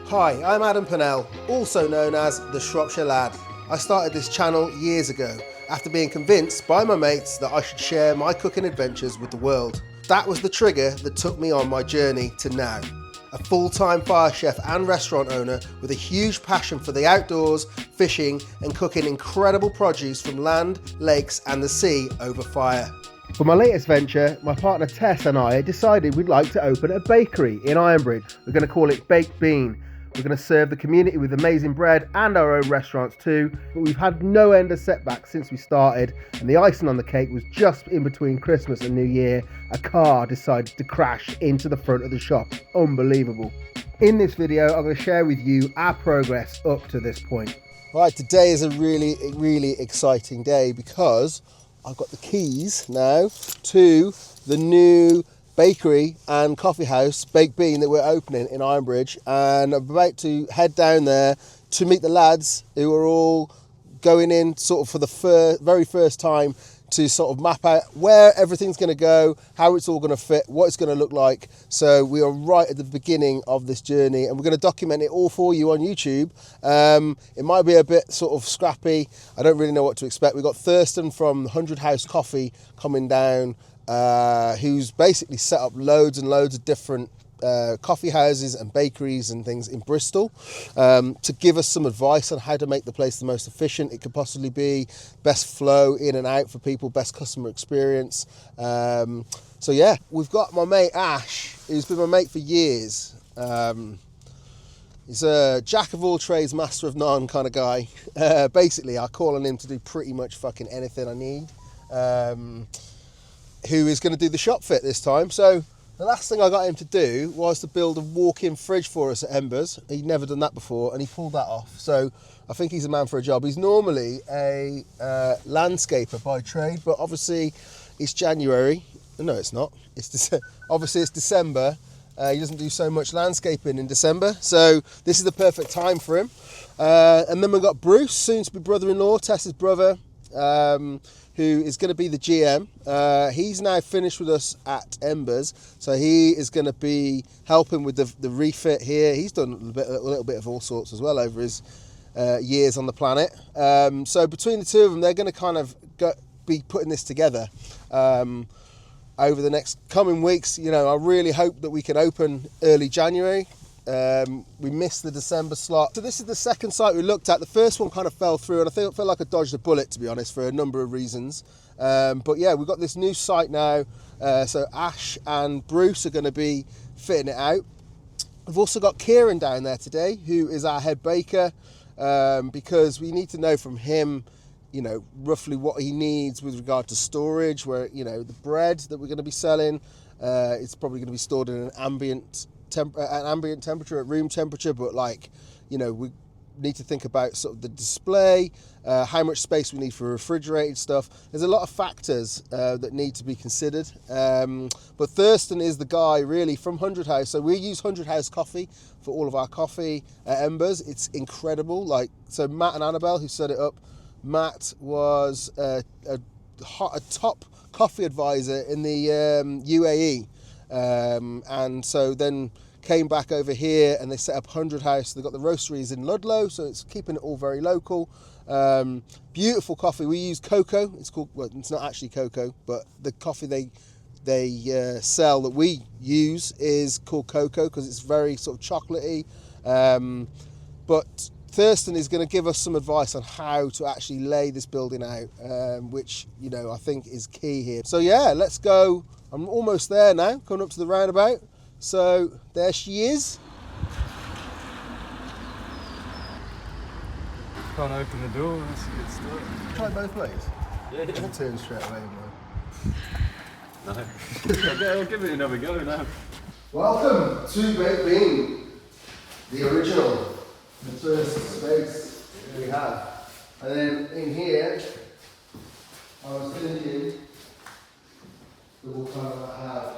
Hi, I'm Adam Pennell, also known as the Shropshire Lad. I started this channel years ago after being convinced by my mates that I should share my cooking adventures with the world. That was the trigger that took me on my journey to now. A full-time fire chef and restaurant owner with a huge passion for the outdoors, fishing and cooking incredible produce from land, lakes and the sea over fire. For my latest venture, my partner Tess and I decided we'd like to open a bakery in Ironbridge. We're going to call it Baked Bean. We're going to serve the community with amazing bread and our own restaurants too, but we've had no end of setbacks since we started, and the icing on the cake was just in between Christmas and New Year, a car decided to crash into the front of the shop. Unbelievable. In this video, I'm going to share with you our progress up to this point. Right, today is a really exciting day because I've got the keys now to the new bakery and coffee house, Baked Bean, that we're opening in Ironbridge, and I'm about to head down there to meet the lads who are all going in sort of for the very first time to sort of map out where everything's going to go, how it's all going to fit, what it's going to look like. So we are right at the beginning of this journey and we're going to document it all for you on YouTube. It might be a bit sort of scrappy. I don't really know what to expect. We've got Thurston from 100 House Coffee coming down, who's basically set up loads and loads of different coffee houses and bakeries and things in Bristol, to give us some advice on how to make the place the most efficient it could possibly be, best flow in and out for people, best customer experience. So yeah, we've got my mate Ash, who's been my mate for years. He's a jack of all trades, master of none kind of guy. Basically, I call on him to do pretty much fucking anything I need. Who is going to do the shop fit this time. So the last thing I got him to do was to build a walk-in fridge for us at Embers. He'd never done that before and he pulled that off. So I think he's a man for a job. He's normally a landscaper by trade, but obviously it's January. No, it's not. Obviously it's December. He doesn't do so much landscaping in December. So this is the perfect time for him. And then we've got Bruce, soon to be brother-in-law, Tess's brother, who is going to be the GM. He's now finished with us at Embers, so he is going to be helping with the refit here. He's done a little bit of all sorts as well over his years on the planet. So between the two of them, they're going to kind of be putting this together over the next coming weeks. You know, I really hope that we can open early January. We missed the December slot. So this is the second site we looked at. The first one kind of fell through and I felt like I dodged a bullet, to be honest, for a number of reasons. But yeah, we've got this new site now. So Ash and Bruce are going to be fitting it out. We've also got Kieran down there today, who is our head baker, because we need to know from him, you know, roughly what he needs with regard to storage, where, you know, the bread that we're going to be selling, it's probably going to be stored in an ambient temperature, at room temperature, but like, you know, we need to think about sort of the display, how much space we need for refrigerated stuff. There's a lot of factors that need to be considered, but Thurston is the guy really from 100 House. So we use 100 House coffee for all of our coffee at Embers. It's incredible. Like, so Matt and Annabelle, who set it up, Matt was a top coffee advisor in the UAE. And so then came back over here and they set up 100 House. They've got the roasteries in Ludlow, so it's keeping it all very local. Beautiful coffee. We use cocoa. It's called, well, it's not actually cocoa, but the coffee they sell that we use is called cocoa because it's very sort of chocolatey. But Thurston is going to give us some advice on how to actually lay this building out, which, you know, I think is key here. So yeah, let's go. I'm almost there now, coming up to the roundabout. So there she is. Can't open the door, that's a good start. Try both ways. Yeah. Don't turn straight away, man. No. I'll give it another go now. Welcome to Baked Bean, the original, the first space we have. And then in here, I was thinking that we'll kind of have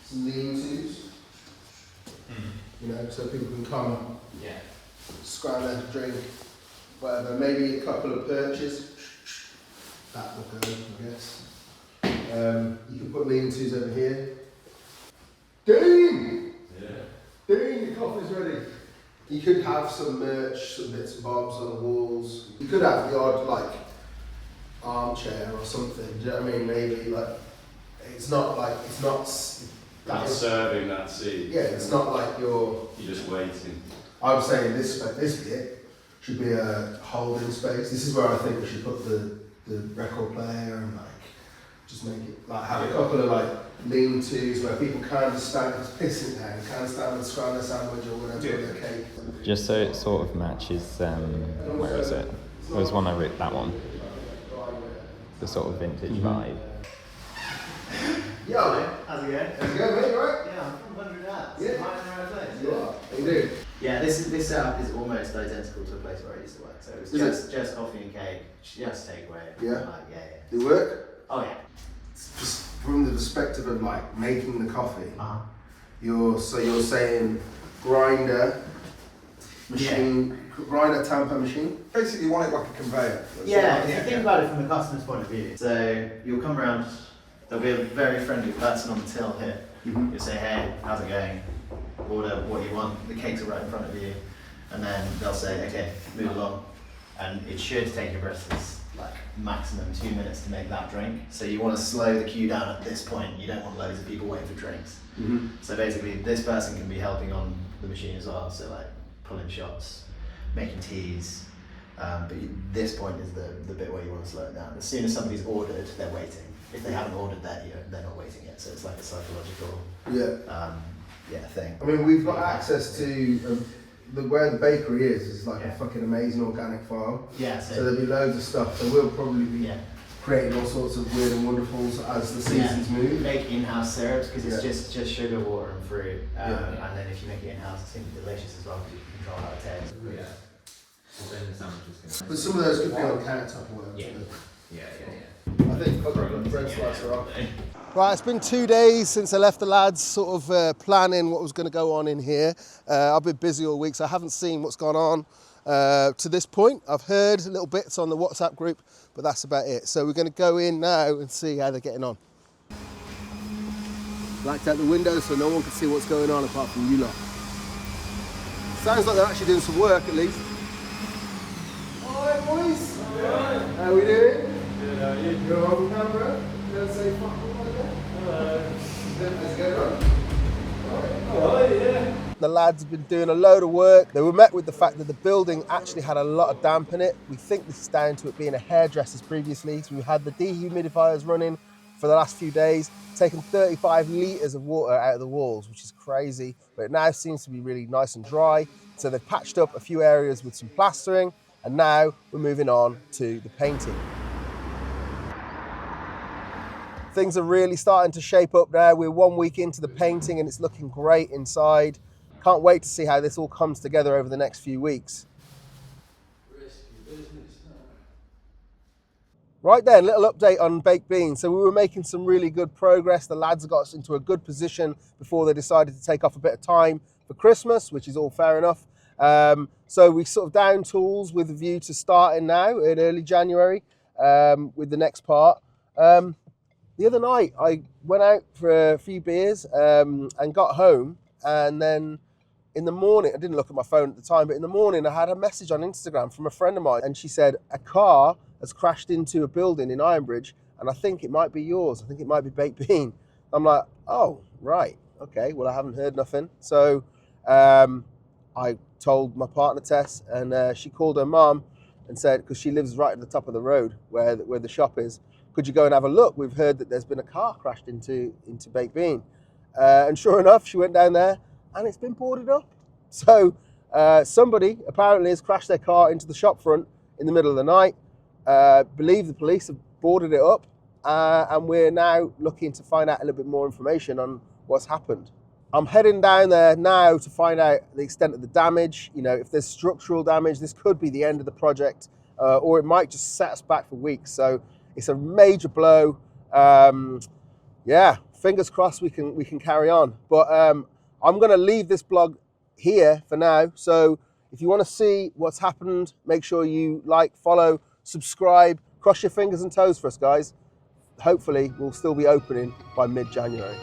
some lean-tos, you know, so people can come, scrounge a drink, whatever. Maybe a couple of perches. That will go, I guess. You can put lean-tos over here. Dean! Yeah. Dean, your coffee's ready. You could have some merch, some bits and bobs on the walls. You could have the odd like armchair or something. Do you know what I mean? Maybe like it's not Not serving that seat. Yeah, it's not like you're just waiting. I was saying this bit should be a holding space. This is where I think we should put the record player and like just make it like have a couple of like lean-tos where people can just stand, just pissing down, can stand and scroll their sandwich or whatever, their cake. Just so it sort of matches, where is it? There was one I wrote, that one. The sort of vintage vibe. Yo, mate. How's it going? How's it going, mate? You alright? Yeah, I'm from 100 Arts. Yeah. Am I in the right place? You are. You do. Yeah, this setup is almost identical to a place where I used to work. So it was just coffee and cake, just takeaway. Yeah. Yeah. Do you work? Oh yeah. Just from the perspective of like making the coffee, Uh-huh. you're saying grinder, machine, grinder tamper machine. Basically, you want it like a conveyor. Yeah, if you think about it from the customer's point of view. So you'll come around, there'll be a very friendly person on the till here. Mm-hmm. You'll say, hey, how's it going? Order what you want. The cakes are right in front of you. And then they'll say, okay, move along. And it should take your breakfast like maximum 2 minutes to make that drink. So you want to slow the queue down at this point. You don't want loads of people waiting for drinks. Mm-hmm. So basically this person can be helping on the machine as well. So like pulling shots, making teas. But this point is the bit where you want to slow it down. As soon as somebody's ordered, they're waiting. If they haven't ordered that yet, they're not waiting yet. So it's like a psychological thing. I mean, we've got access to where the bakery is like a fucking amazing organic farm. Yeah. So there'll be loads of stuff. So we'll probably be creating all sorts of weird and wonderfuls as the seasons move. Make in-house syrups because it's just sugar, water, and fruit. And then if you make it in-house, it's going to be delicious as well because you can control how it tastes. But some of those could be on countertop or whatever. Yeah. I think bread slicer off. Right, it's been 2 days since I left the lads sort of planning what was going to go on in here. I've been busy all week, so I haven't seen what's gone on to this point. I've heard little bits on the WhatsApp group, but that's about it. So we're going to go in now and see how they're getting on. Blacked out the window so no one can see what's going on apart from you lot. Sounds like they're actually doing some work at least. Alright boys, how we doing? Good, how are you? You're on camera? Don't say fuck all like that. Hello. How's it going on? Alright, yeah. The lads have been doing a load of work. They were met with the fact that the building actually had a lot of damp in it. We think this is down to it being a hairdresser's previously. So we had the dehumidifiers running for the last few days, taken 35 litres of water out of the walls, which is crazy. But it now seems to be really nice and dry. So they've patched up a few areas with some plastering, and now we're moving on to the painting. Things are really starting to shape up now. We're 1 week into the painting and it's looking great inside. Can't wait to see how this all comes together over the next few weeks. Right then, little update on baked beans. So we were making some really good progress. The lads got us into a good position before they decided to take off a bit of time for Christmas, which is all fair enough. So we sort of down tools with a view to starting now in early January with the next part. The other night I went out for a few beers and got home, and then in the morning, I didn't look at my phone at the time, but in the morning I had a message on Instagram from a friend of mine, and she said, a car has crashed into a building in Ironbridge, and I think it might be yours. I think it might be Baked Bean. I'm like, oh, right. Okay, well, I haven't heard nothing. So I told my partner, Tess, and she called her mum and said, because she lives right at the top of the road where the shop is, could you go and have a look? We've heard that there's been a car crashed into Baked Bean. And sure enough, she went down there and it's been boarded up. So somebody apparently has crashed their car into the shop front in the middle of the night. Believe the police have boarded it up, and we're now looking to find out a little bit more information on what's happened. I'm heading down there now to find out the extent of the damage. You know, if there's structural damage, this could be the end of the project, or it might just set us back for weeks. So it's a major blow. Yeah, fingers crossed we can carry on. But I'm going to leave this blog here for now. So if you want to see what's happened, make sure you like, follow, subscribe, cross your fingers and toes for us, guys. Hopefully we'll still be opening by mid-January.